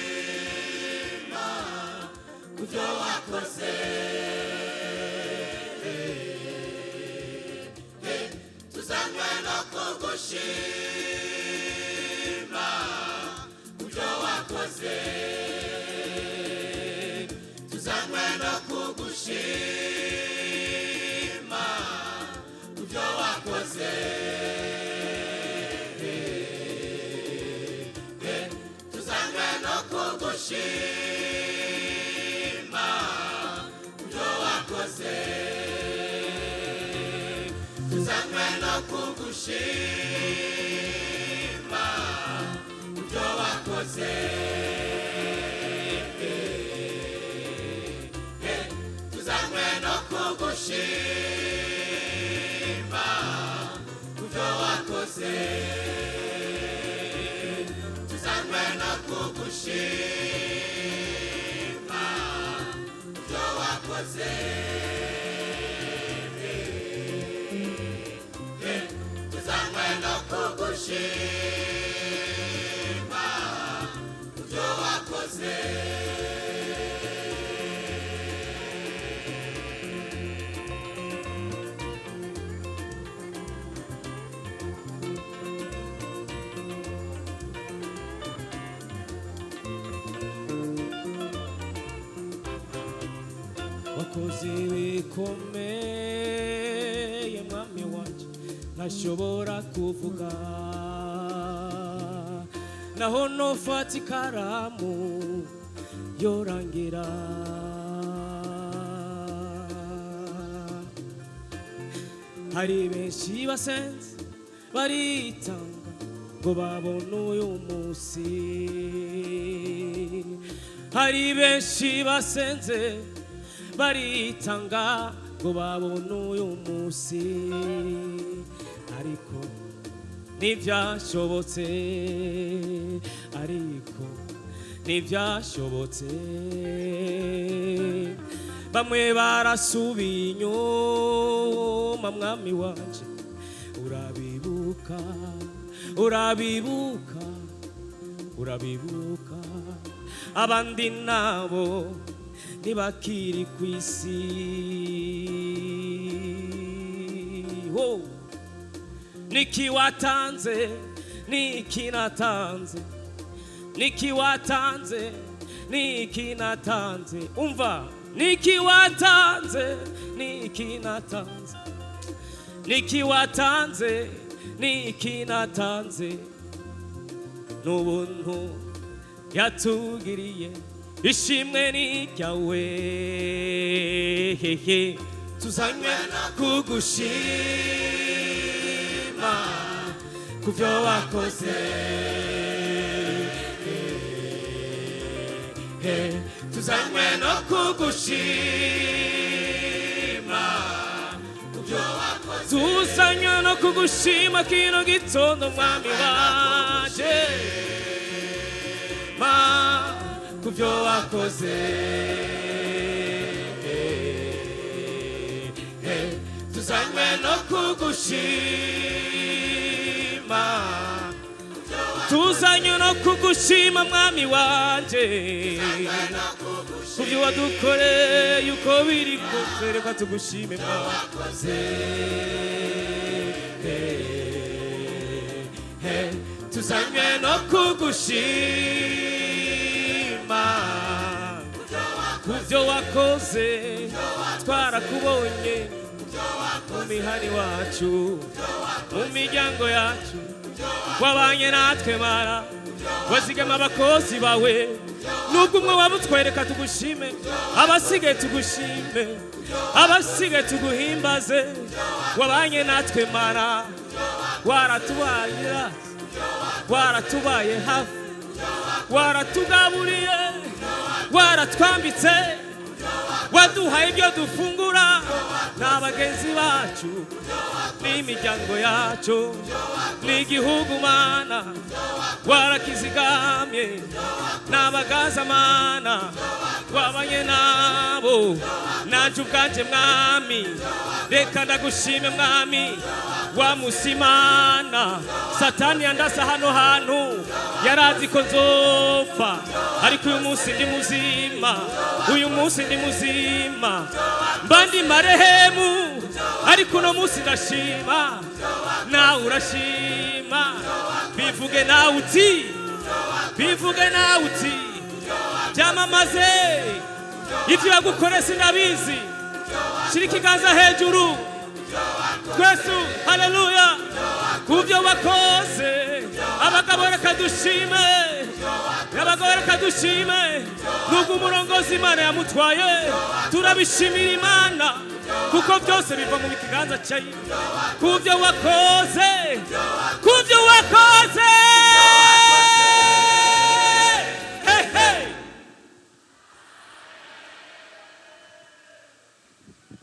kugushima kubyo wakoze tuzanywe no kugushima kubyo wakoze tuzanywe no kugushima kubyo wakoze tuzanywe no kugushima kubyo wakoze tuzanywe no kugushima kubyo wakoze tuzanywe no kugushima kubyo wakoze tuzanywe no kugushima kubyo wakoze tuzanywe no kugushima kubyo wakoze wakoze bikomeye mwami wanje ntashobora kuvuga naho nofata ikaramu yorangira hari benshi basenze baritanga ngo babone uyu munsi hari benshi basenze baritanga ngo babone uyu munsi ariko ntibyashobotse ariko ntibyashobotse bamwe barasubiye inyuma mwami wanje urabibuka urabibuka urabibuka abandi nabo ntibakiri ku isi niki watanze niki natanze niki watanze niki natanze umva niki watanze niki natanze niki watanze niki natanze n'ubuntu yatugiriye ishimwe ni ryawe hehe tuzanywe no kugushima kubyo wakoze tuzanywe no kugushima kubyo wakoze tuzanywe no kugushima kino gitondo mwami wanje kubyo wakoze tuzanywe no kugushima tuzanywe no kugushima mwami wanje kubyo wadukoreye uko biri kose reka tugushime mwakoze tuzanywe no kugushima kubyo wakoze twarakubonye mu mihani wacu mu miryango yacu wabanye natwe mara wazigama abakozi bawe nubwo umwe wabutwereka tugushime abasigaye tugushime abasigaye tuguhimbaze wabanye natwe mara waratubayira waratubaye hafi waratugaburiye waratwambitse waduhaye ibyo dufungura n'abagenzi bacu n'imiryango yacu n'igihugu mana warakizigamye n'abagaza mana wabanye nabo nanje ubwanje mwami reka ndagushime mwami wa musimana satani yandasa hano hantu yarazi ko nzopfa ariko uyu munsi ndi muzima, uyu munsi ndi muzima, mba ndi marehemu ariko uno munsi ndashima, nawe urashima, bivuge nawe uti, bivuge nawe uti, byamamaze ibyo yagukoreye sindabizi, shira ikiganza hejuru twese haleluya kubyo wakoze, abagabo reka dushime, abagabo reka dushime, nubwo umurongozi Imana yamutwaye turabishimira Imana kuko byose biva mu kiganza cyayo, kubyo wakoze